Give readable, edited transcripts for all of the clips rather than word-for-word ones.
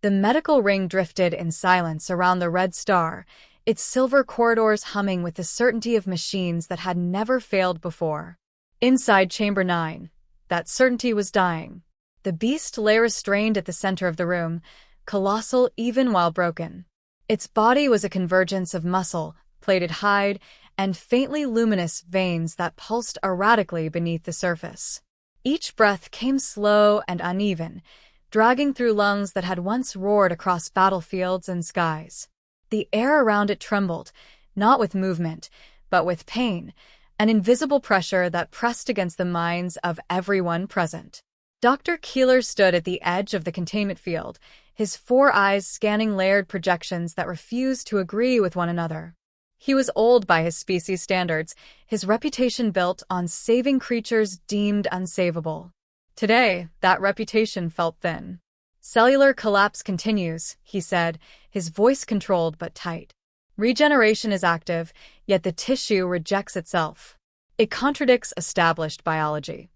The medical ring drifted in silence around the red star, its silver corridors humming with the certainty of machines that had never failed before. Inside Chamber 9, that certainty was dying. The beast lay restrained at the center of the room, colossal even while broken. Its body was a convergence of muscle, plated hide, and faintly luminous veins that pulsed erratically beneath the surface. Each breath came slow and uneven, dragging through lungs that had once roared across battlefields and skies. The air around it trembled, not with movement, but with pain, an invisible pressure that pressed against the minds of everyone present. Dr. Keeler stood at the edge of the containment field, his 4 eyes scanning layered projections that refused to agree with one another. He was old by his species standards, his reputation built on saving creatures deemed unsavable. Today, that reputation felt thin. "Cellular collapse continues," he said, his voice controlled but tight. "Regeneration is active, yet the tissue rejects itself. It contradicts established biology."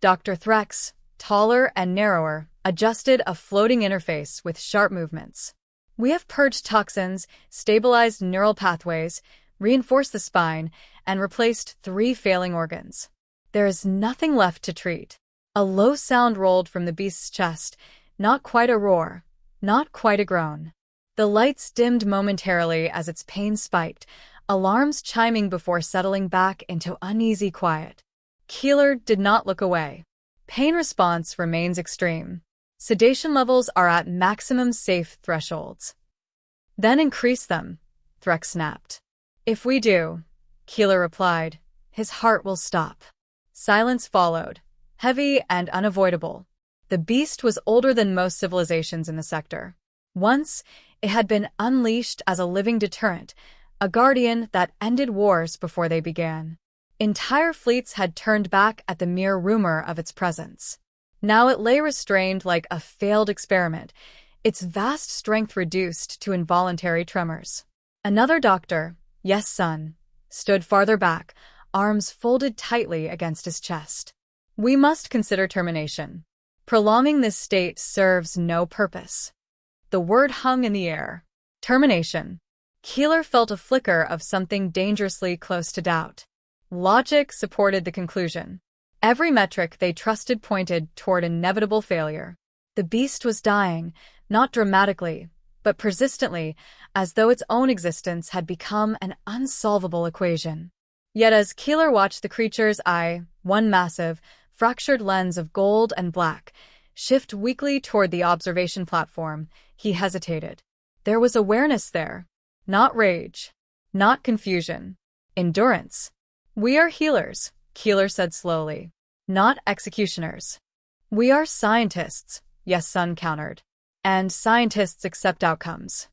Dr. Threx, taller and narrower, adjusted a floating interface with sharp movements. "We have purged toxins, stabilized neural pathways, reinforced the spine, and replaced 3 failing organs. There is nothing left to treat." A low sound rolled from the beast's chest, not quite a roar, not quite a groan. The lights dimmed momentarily as its pain spiked, alarms chiming before settling back into uneasy quiet. Keeler did not look away. Pain response remains extreme. Sedation levels are at maximum safe thresholds. "Then increase them," Threx snapped. "If we do," Keeler replied, "his heart will stop." Silence followed, heavy and unavoidable. The beast was older than most civilizations in the sector. Once, it had been unleashed as a living deterrent, a guardian that ended wars before they began. Entire fleets had turned back at the mere rumor of its presence. Now it lay restrained like a failed experiment, its vast strength reduced to involuntary tremors. Another doctor, yes son, stood farther back, arms folded tightly against his chest. "We must consider termination. Prolonging this state serves no purpose." The word hung in the air. Termination. Keeler felt a flicker of something dangerously close to doubt. Logic supported the conclusion. Every metric they trusted pointed toward inevitable failure. The beast was dying, not dramatically, but persistently, as though its own existence had become an unsolvable equation. Yet as Keeler watched the creature's eye, one massive, fractured lens of gold and black, shift weakly toward the observation platform, he hesitated. There was awareness there. Not rage. Not confusion. Endurance. "We are healers," Keeler said slowly. "Not executioners." "We are scientists," Yes Sun countered. "And scientists accept outcomes."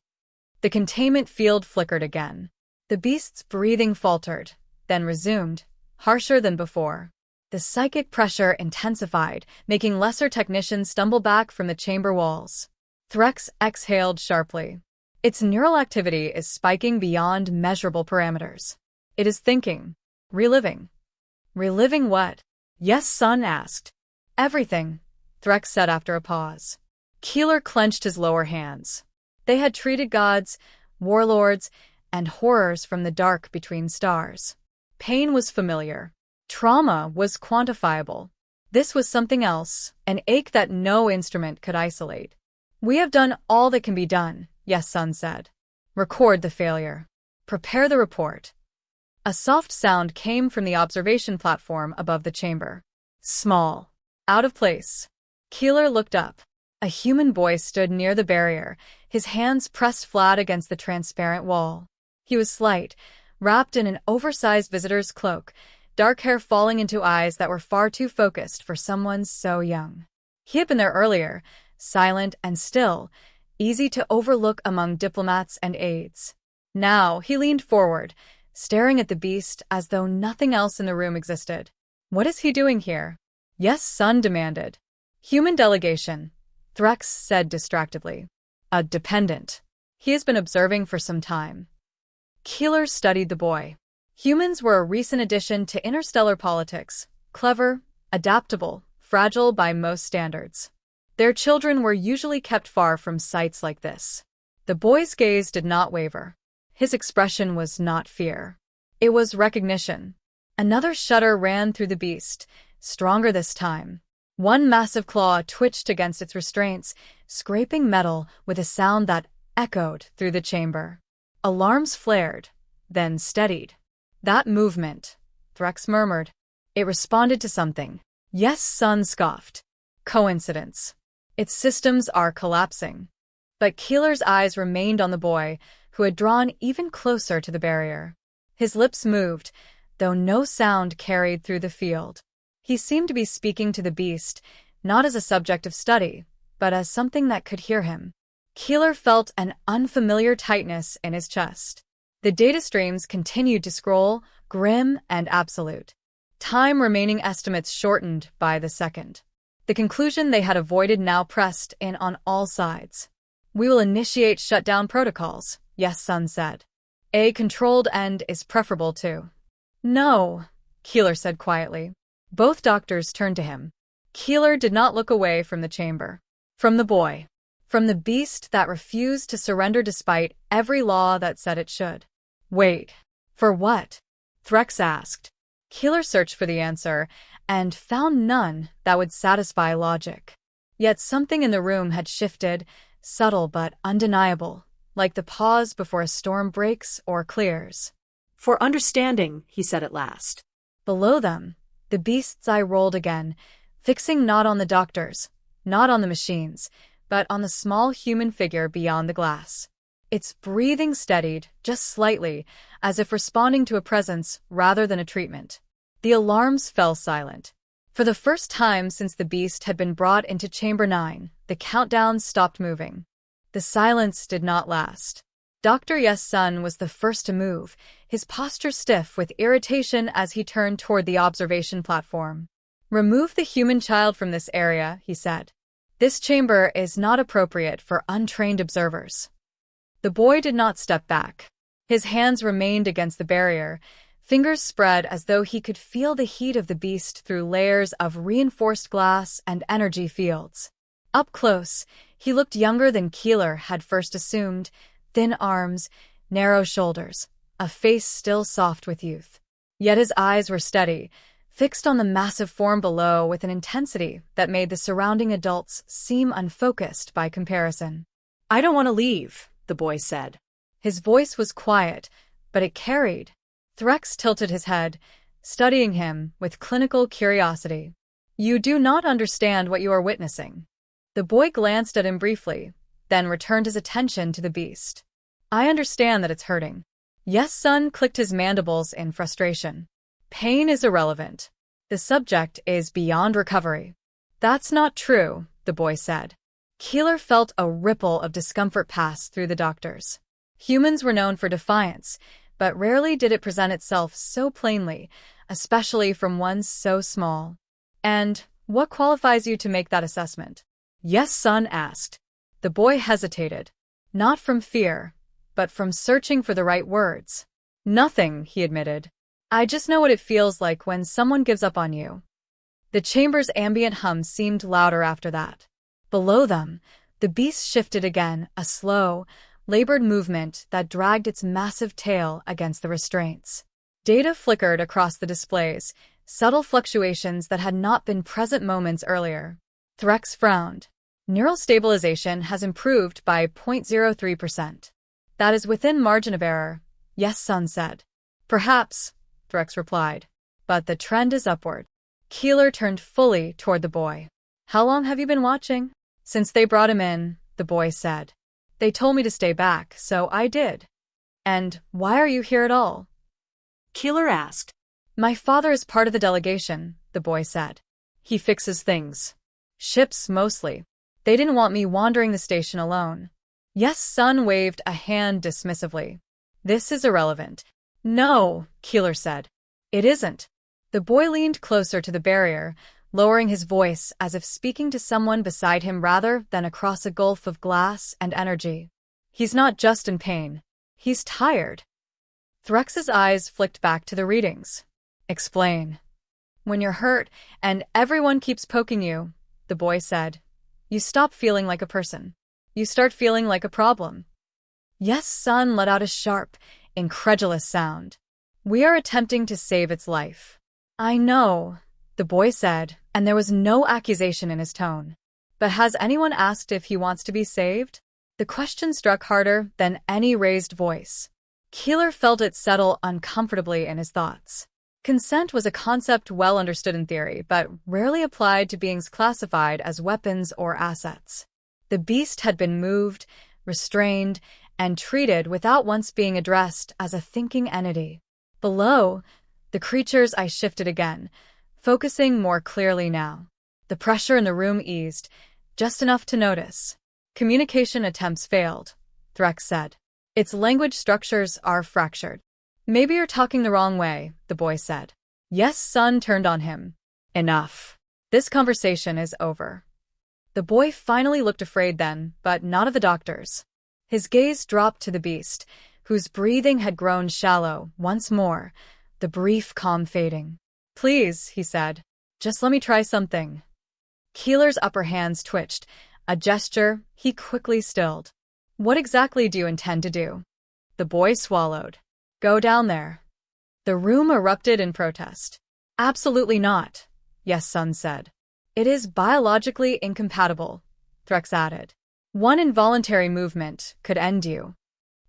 The containment field flickered again. The beast's breathing faltered, then resumed, harsher than before. The psychic pressure intensified, making lesser technicians stumble back from the chamber walls. Threx exhaled sharply. Its neural activity is spiking beyond measurable parameters. It is thinking. Reliving. Reliving what? Yes Sun asked. "Everything," Threx said after a pause. Keeler clenched his lower hands. They had treated gods, warlords, and horrors from the dark between stars. Pain was familiar. Trauma was quantifiable. This was something else, an ache that no instrument could isolate. "We have done all that can be done," Yes Sun said. "Record the failure. Prepare the report." A soft sound came from the observation platform above the chamber. Small. Out of place. Keeler looked up. A human boy stood near the barrier, his hands pressed flat against the transparent wall. He was slight, wrapped in an oversized visitor's cloak, dark hair falling into eyes that were far too focused for someone so young. He had been there earlier, silent and still, easy to overlook among diplomats and aides. Now he leaned forward, staring at the beast as though nothing else in the room existed. "What is he doing here?" Yes Sun demanded. "Human delegation," Threx said distractedly. "A dependent. He has been observing for some time." Keeler studied the boy. Humans were a recent addition to interstellar politics, clever, adaptable, fragile by most standards. Their children were usually kept far from sights like this. The boy's gaze did not waver. His expression was not fear. It was recognition. Another shudder ran through the beast, stronger this time. One massive claw twitched against its restraints, scraping metal with a sound that echoed through the chamber. Alarms flared, then steadied. That movement, Threx murmured. It responded to something. Yes, son scoffed. Coincidence. Its systems are collapsing. But Keeler's eyes remained on the boy, who had drawn even closer to the barrier. His lips moved, though no sound carried through the field. He seemed to be speaking to the beast, not as a subject of study, but as something that could hear him. Keeler felt an unfamiliar tightness in his chest. The data streams continued to scroll, grim and absolute. Time remaining estimates shortened by the second. The conclusion they had avoided now pressed in on all sides. We will initiate shutdown protocols, Yes Sun said. A controlled end is preferable to. No, Keeler said quietly. Both doctors turned to him. Keeler did not look away from the chamber. From the boy. From the beast that refused to surrender despite every law that said it should. Wait. For what? Threx asked. Keeler searched for the answer, and found none that would satisfy logic. Yet something in the room had shifted, subtle but undeniable, like the pause before a storm breaks or clears. For understanding, he said at last. Below them, the beast's eye rolled again, fixing not on the doctors, not on the machines, but on the small human figure beyond the glass. Its breathing steadied, just slightly, as if responding to a presence rather than a treatment. The alarms fell silent. For the first time since the beast had been brought into Chamber 9, the countdown stopped moving. The silence did not last. Dr. Yes Sun was the first to move, his posture stiff with irritation as he turned toward the observation platform. Remove the human child from this area, he said. This chamber is not appropriate for untrained observers. The boy did not step back. His hands remained against the barrier, fingers spread as though he could feel the heat of the beast through layers of reinforced glass and energy fields. Up close, he looked younger than Keeler had first assumed, thin arms, narrow shoulders, a face still soft with youth. Yet his eyes were steady, fixed on the massive form below with an intensity that made the surrounding adults seem unfocused by comparison. I don't want to leave, the boy said. His voice was quiet, but it carried. Threx tilted his head, studying him with clinical curiosity. You do not understand what you are witnessing. The boy glanced at him briefly, then returned his attention to the beast. I understand that it's hurting. Yes Sun clicked his mandibles in frustration. Pain is irrelevant. The subject is beyond recovery. That's not true, the boy said. Keeler felt a ripple of discomfort pass through the doctors. Humans were known for defiance, but rarely did it present itself so plainly, especially from one so small. And what qualifies you to make that assessment? Yes Sun asked. The boy hesitated. Not from fear, but from searching for the right words. Nothing, he admitted. I just know what it feels like when someone gives up on you. The chamber's ambient hum seemed louder after that. Below them, the beast shifted again, a slow, labored movement that dragged its massive tail against the restraints. Data flickered across the displays, subtle fluctuations that had not been present moments earlier. Threx frowned. Neural stabilization has improved by 0.03%. That is within margin of error, Yes Sun said. Perhaps, Threx replied, but the trend is upward. Keeler turned fully toward the boy. How long have you been watching? Since they brought him in, the boy said. They told me to stay back, so I did. And why are you here at all? Keeler asked. My father is part of the delegation, the boy said. He fixes things. Ships, mostly. They didn't want me wandering the station alone. Yes Sun waved a hand dismissively. This is irrelevant. No, Keeler said. It isn't. The boy leaned closer to the barrier, lowering his voice as if speaking to someone beside him rather than across a gulf of glass and energy. He's not just in pain. He's tired. Threx's eyes flicked back to the readings. Explain. When you're hurt and everyone keeps poking you, the boy said, You stop feeling like a person. You start feeling like a problem. Yes, Sun let out a sharp, incredulous sound. We are attempting to save its life. I know, the boy said, and there was no accusation in his tone. But has anyone asked if he wants to be saved? The question struck harder than any raised voice. Keeler felt it settle uncomfortably in his thoughts. Consent was a concept well understood in theory, but rarely applied to beings classified as weapons or assets. The beast had been moved, restrained, and treated without once being addressed as a thinking entity. Below, the creature's eye shifted again, focusing more clearly now. The pressure in the room eased, just enough to notice. Communication attempts failed, Threx said. Its language structures are fractured. Maybe you're talking the wrong way, the boy said. Yes, Sun turned on him. Enough. This conversation is over. The boy finally looked afraid then, but not of the doctors. His gaze dropped to the beast, whose breathing had grown shallow once more, the brief calm fading. Please, he said, just let me try something. Keeler's upper hands twitched, a gesture he quickly stilled. What exactly do you intend to do? The boy swallowed. Go down there. The room erupted in protest. Absolutely not, Yes Sun said. It is biologically incompatible, Threx added. One involuntary movement could end you.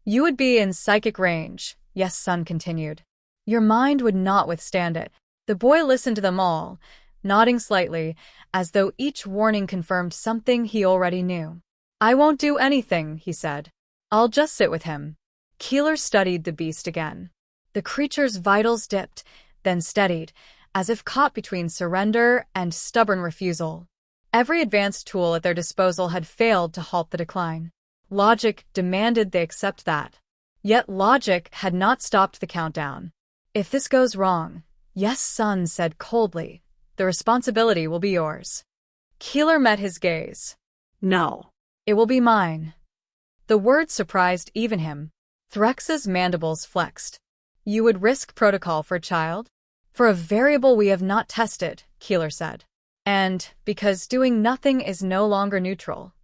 You would be in psychic range, Yes Sun continued. Your mind would not withstand it. The boy listened to them all, nodding slightly, as though each warning confirmed something he already knew. I won't do anything, he said. I'll just sit with him. Keeler studied the beast again. The creature's vitals dipped, then steadied, as if caught between surrender and stubborn refusal. Every advanced tool at their disposal had failed to halt the decline. Logic demanded they accept that. Yet logic had not stopped the countdown. If this goes wrong, Yes Sun said coldly, the responsibility will be yours. Keeler met his gaze. No. It will be mine. The word surprised even him. Threx's mandibles flexed. You would risk protocol for a child? For a variable we have not tested, Keeler said. And because doing nothing is no longer neutral.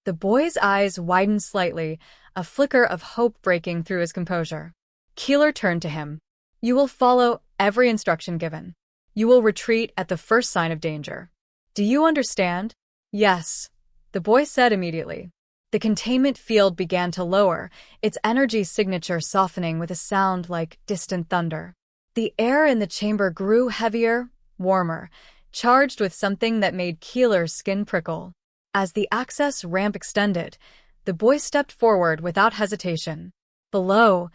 The boy's eyes widened slightly, a flicker of hope breaking through his composure. Keeler turned to him. You will follow every instruction given. You will retreat at the first sign of danger. Do you understand? Yes, the boy said immediately. The containment field began to lower, its energy signature softening with a sound like distant thunder. The air in the chamber grew heavier, warmer, charged with something that made Keeler's skin prickle. As the access ramp extended, the boy stepped forward without hesitation. Below,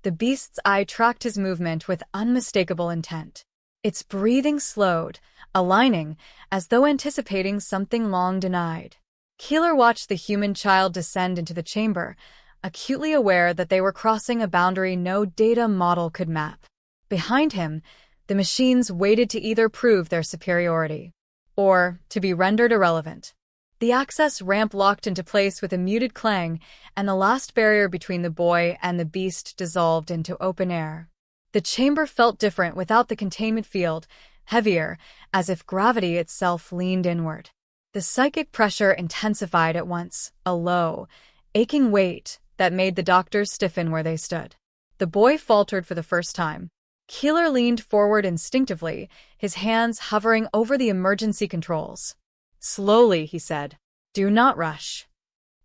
the beast's eye tracked his movement with unmistakable intent. Its breathing slowed, aligning, as though anticipating something long denied. Keeler watched the human child descend into the chamber, acutely aware that they were crossing a boundary no data model could map. Behind him, the machines waited to either prove their superiority or to be rendered irrelevant. The access ramp locked into place with a muted clang, and the last barrier between the boy and the beast dissolved into open air. The chamber felt different without the containment field, heavier, as if gravity itself leaned inward. The psychic pressure intensified at once, a low, aching weight that made the doctors stiffen where they stood. The boy faltered for the first time. Keeler leaned forward instinctively, his hands hovering over the emergency controls. Slowly, he said. Do not rush.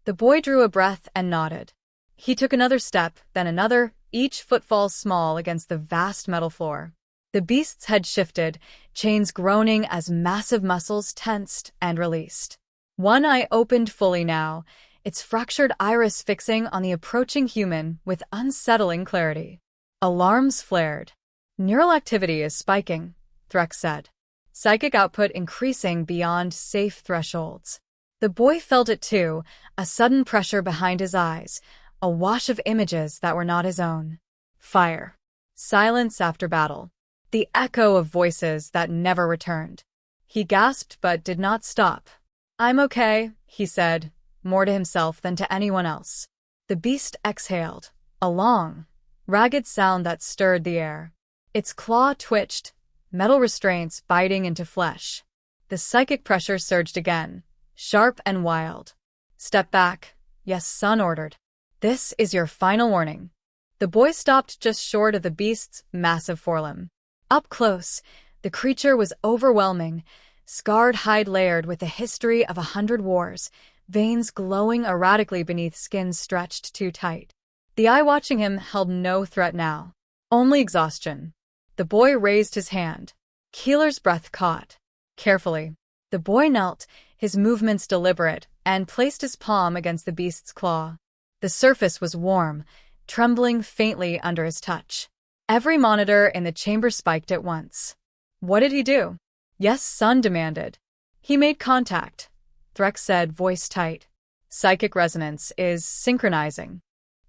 The boy drew a breath and nodded. He took another step, then another, each footfall small against the vast metal floor. The beast's head shifted, chains groaning as massive muscles tensed and released. One eye opened fully now, its fractured iris fixing on the approaching human with unsettling clarity. Alarms flared. Neural activity is spiking, Threx said. Psychic output increasing beyond safe thresholds. The boy felt it too, a sudden pressure behind his eyes, a wash of images that were not his own. Fire. Silence after battle. The echo of voices that never returned. He gasped but did not stop. I'm okay, he said, more to himself than to anyone else. The beast exhaled, a long, ragged sound that stirred the air. Its claw twitched, metal restraints biting into flesh. The psychic pressure surged again, sharp and wild. "Step back," Yes Sun ordered. "This is your final warning." The boy stopped just short of the beast's massive forelimb. Up close, the creature was overwhelming, scarred hide layered with the history of 100 wars, veins glowing erratically beneath skin stretched too tight. The eye watching him held no threat now, only exhaustion. The boy raised his hand. Keeler's breath caught. Carefully, the boy knelt, his movements deliberate, and placed his palm against the beast's claw. The surface was warm, trembling faintly under his touch. Every monitor in the chamber spiked at once. What did he do? Yes Sun demanded. "He made contact," Threx said, voice tight. "Psychic resonance is synchronizing."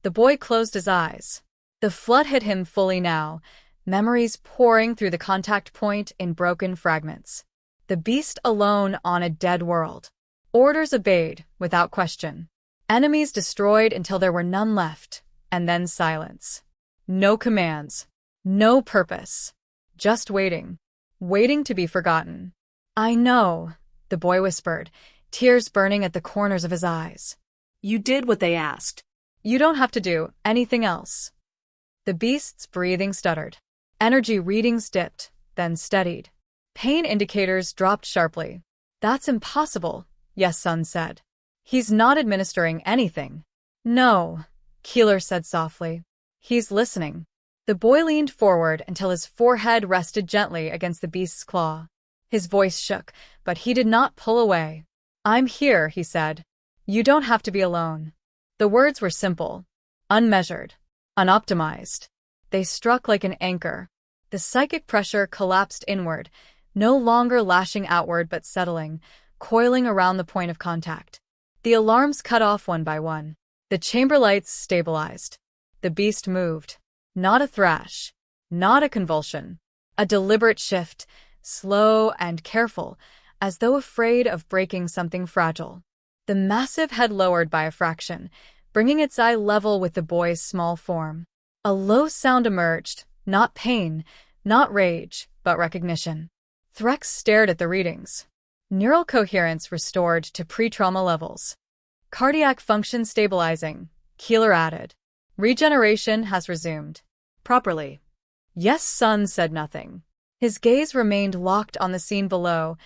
The boy closed his eyes. The flood hit him fully now, memories pouring through the contact point in broken fragments. The beast alone on a dead world. Orders obeyed, without question. Enemies destroyed until there were none left, and then silence. No commands. No purpose. Just waiting. Waiting to be forgotten. "I know," the boy whispered, tears burning at the corners of his eyes. "You did what they asked." "You don't have to do anything else." The beast's breathing stuttered. Energy readings dipped, then steadied. Pain indicators dropped sharply. "That's impossible," Yes Sun said. "He's not administering anything." "No," Keeler said softly. "He's listening." The boy leaned forward until his forehead rested gently against the beast's claw. His voice shook, but he did not pull away. "I'm here," he said. "You don't have to be alone." The words were simple, unmeasured, unoptimized. They struck like an anchor. The psychic pressure collapsed inward, no longer lashing outward but settling, coiling around the point of contact. The alarms cut off one by one. The chamber lights stabilized. The beast moved. Not a thrash. Not a convulsion. A deliberate shift, slow and careful, as though afraid of breaking something fragile. The massive head lowered by a fraction, bringing its eye level with the boy's small form. A low sound emerged, not pain, not rage, but recognition. Threx stared at the readings. Neural coherence restored to pre-trauma levels. Cardiac function stabilizing, Keeler added. Regeneration has resumed. Properly. Yes Sun said nothing. His gaze remained locked on the scene below,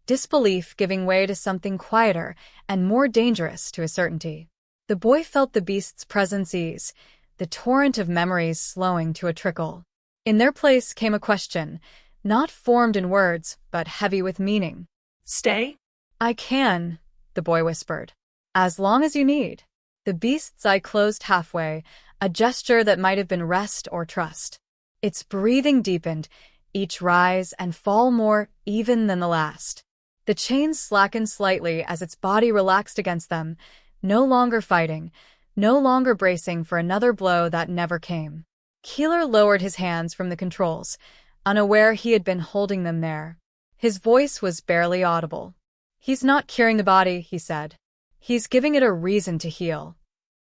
disbelief giving way to something quieter and more dangerous to a certainty. The boy felt the beast's presence ease, the torrent of memories slowing to a trickle. In their place came a question, not formed in words, but heavy with meaning. "Stay?" "I can," the boy whispered. "As long as you need." The beast's eye closed halfway, a gesture that might have been rest or trust. Its breathing deepened, each rise and fall more even than the last. The chains slackened slightly as its body relaxed against them, no longer fighting, no longer bracing for another blow that never came. Keeler lowered his hands from the controls, unaware he had been holding them there. His voice was barely audible. "He's not curing the body," he said. "He's giving it a reason to heal."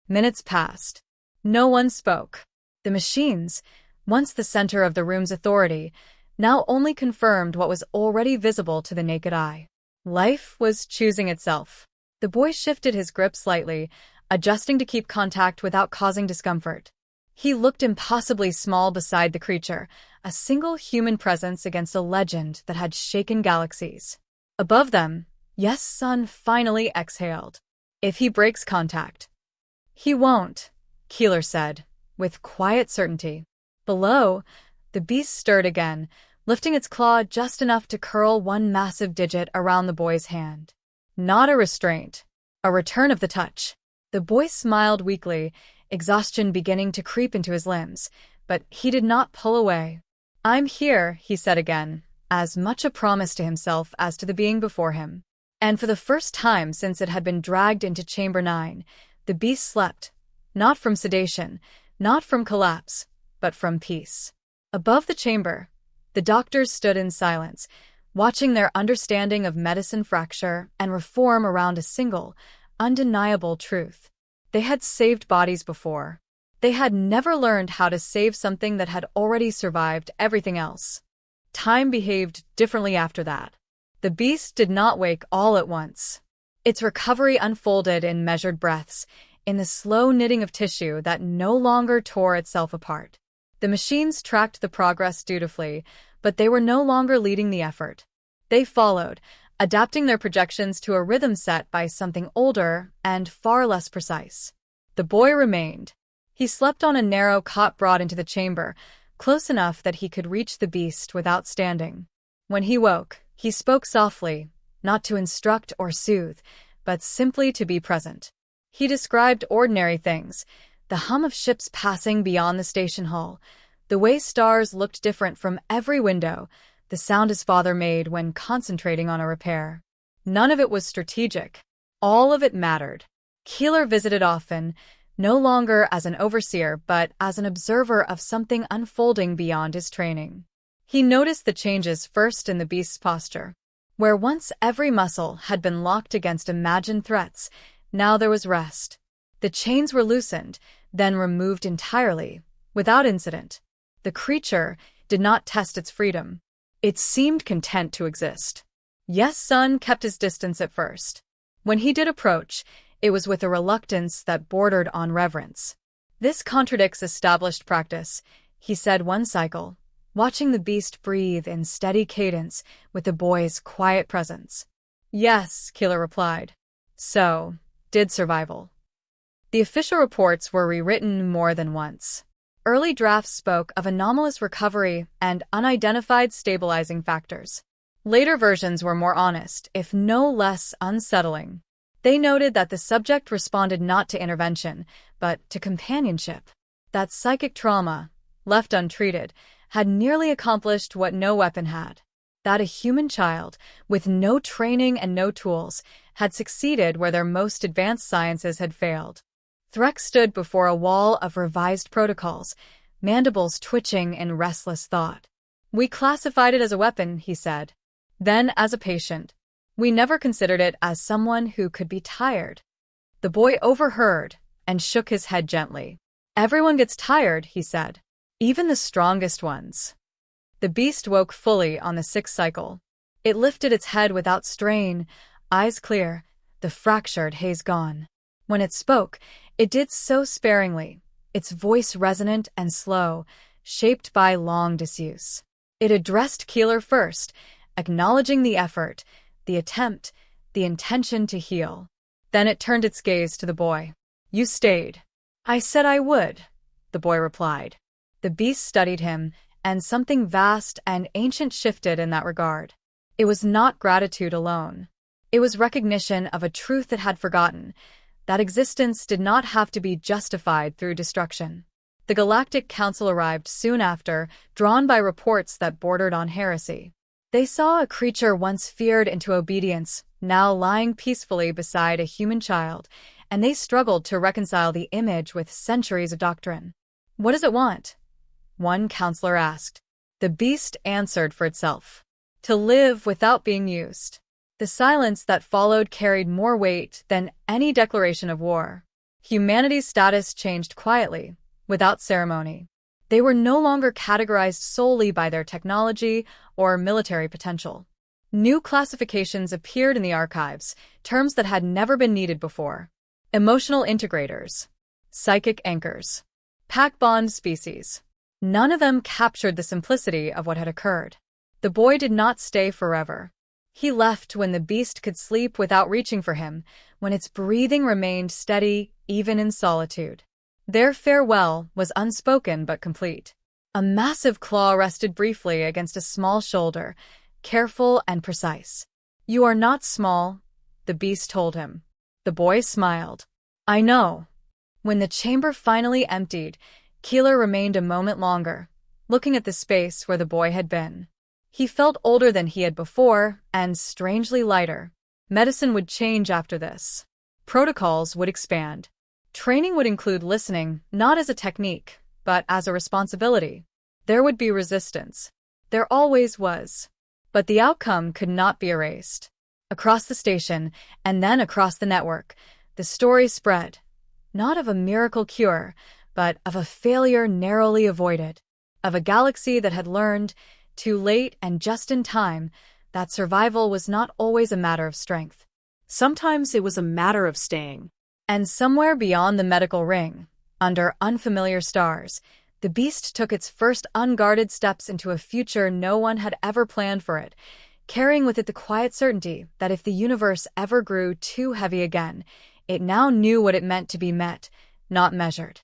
Minutes passed. No one spoke. The machines, once the center of the room's authority, now only confirmed what was already visible to the naked eye. Life was choosing itself. The boy shifted his grip slightly, adjusting to keep contact without causing discomfort. He looked impossibly small beside the creature, a single human presence against a legend that had shaken galaxies. Above them, Yes Sun finally exhaled. "If he breaks contact." "He won't," Keeler said, with quiet certainty. Below, the beast stirred again, lifting its claw just enough to curl one massive digit around the boy's hand. Not a restraint, a return of the touch. The boy smiled weakly, exhaustion beginning to creep into his limbs, but he did not pull away. "I'm here," he said again, as much a promise to himself as to the being before him. And for the first time since it had been dragged into Chamber 9, the beast slept, not from sedation, not from collapse, but from peace. Above the chamber, the doctors stood in silence, watching their understanding of medicine fracture and reform around a single, undeniable truth. They had saved bodies before. They had never learned how to save something that had already survived everything else. Time behaved differently after that. The beast did not wake all at once. Its recovery unfolded in measured breaths, in the slow knitting of tissue that no longer tore itself apart. The machines tracked the progress dutifully, but they were no longer leading the effort. They followed, adapting their projections to a rhythm set by something older and far less precise. The boy remained. He slept on a narrow cot brought into the chamber, close enough that he could reach the beast without standing. When he woke, he spoke softly, not to instruct or soothe, but simply to be present. He described ordinary things, the hum of ships passing beyond the station hall, the way stars looked different from every window, the sound his father made when concentrating on a repair. None of it was strategic. All of it mattered. Keeler visited often, no longer as an overseer but as an observer of something unfolding beyond his training. He noticed the changes first in the beast's posture. Where once every muscle had been locked against imagined threats, now there was rest. The chains were loosened, then removed entirely, without incident. The creature did not test its freedom. It seemed content to exist. Yes, Sun kept his distance at first. When he did approach, it was with a reluctance that bordered on reverence. This contradicts established practice, he said one cycle, watching the beast breathe in steady cadence with the boy's quiet presence. Yes, Keeler replied. So did survival. The official reports were rewritten more than once. Early drafts spoke of anomalous recovery and unidentified stabilizing factors. Later versions were more honest, if no less unsettling. They noted that the subject responded not to intervention, but to companionship. That psychic trauma, left untreated, had nearly accomplished what no weapon had. That a human child, with no training and no tools, had succeeded where their most advanced sciences had failed. Threck stood before a wall of revised protocols, mandibles twitching in restless thought. We classified it as a weapon, he said. Then as a patient. We never considered it as someone who could be tired. The boy overheard and shook his head gently. Everyone gets tired, he said. Even the strongest ones. The beast woke fully on the sixth cycle. It lifted its head without strain, eyes clear, the fractured haze gone. When it spoke, it did so sparingly, its voice resonant and slow, shaped by long disuse. It addressed Keeler first, acknowledging the effort, the attempt, the intention to heal. Then it turned its gaze to the boy. You stayed. I said I would, the boy replied. The beast studied him, and something vast and ancient shifted in that regard. It was not gratitude alone. It was recognition of a truth it had forgotten, that existence did not have to be justified through destruction. The Galactic Council arrived soon after, drawn by reports that bordered on heresy. They saw a creature once feared into obedience, now lying peacefully beside a human child, and they struggled to reconcile the image with centuries of doctrine. What does it want? One counselor asked. The beast answered for itself. To live without being used. The silence that followed carried more weight than any declaration of war. Humanity's status changed quietly, without ceremony. They were no longer categorized solely by their technology or military potential. New classifications appeared in the archives, terms that had never been needed before. Emotional integrators. Psychic anchors. Pack bond species. None of them captured the simplicity of what had occurred. The boy did not stay forever. He left when the beast could sleep without reaching for him, when its breathing remained steady even in solitude. Their farewell was unspoken but complete. A massive claw rested briefly against a small shoulder, careful and precise. You are not small, the beast told him. The boy smiled. I know. When the chamber finally emptied, Keeler remained a moment longer, looking at the space where the boy had been. He felt older than he had before, and strangely lighter. Medicine would change after this. Protocols would expand. Training would include listening, not as a technique, but as a responsibility. There would be resistance. There always was. But the outcome could not be erased. Across the station, and then across the network, the story spread. Not of a miracle cure, but of a failure narrowly avoided. Of a galaxy that had learned, too late and just in time, that survival was not always a matter of strength. Sometimes it was a matter of staying. And somewhere beyond the medical ring, under unfamiliar stars, the beast took its first unguarded steps into a future no one had ever planned for it, carrying with it the quiet certainty that if the universe ever grew too heavy again, it now knew what it meant to be met, not measured.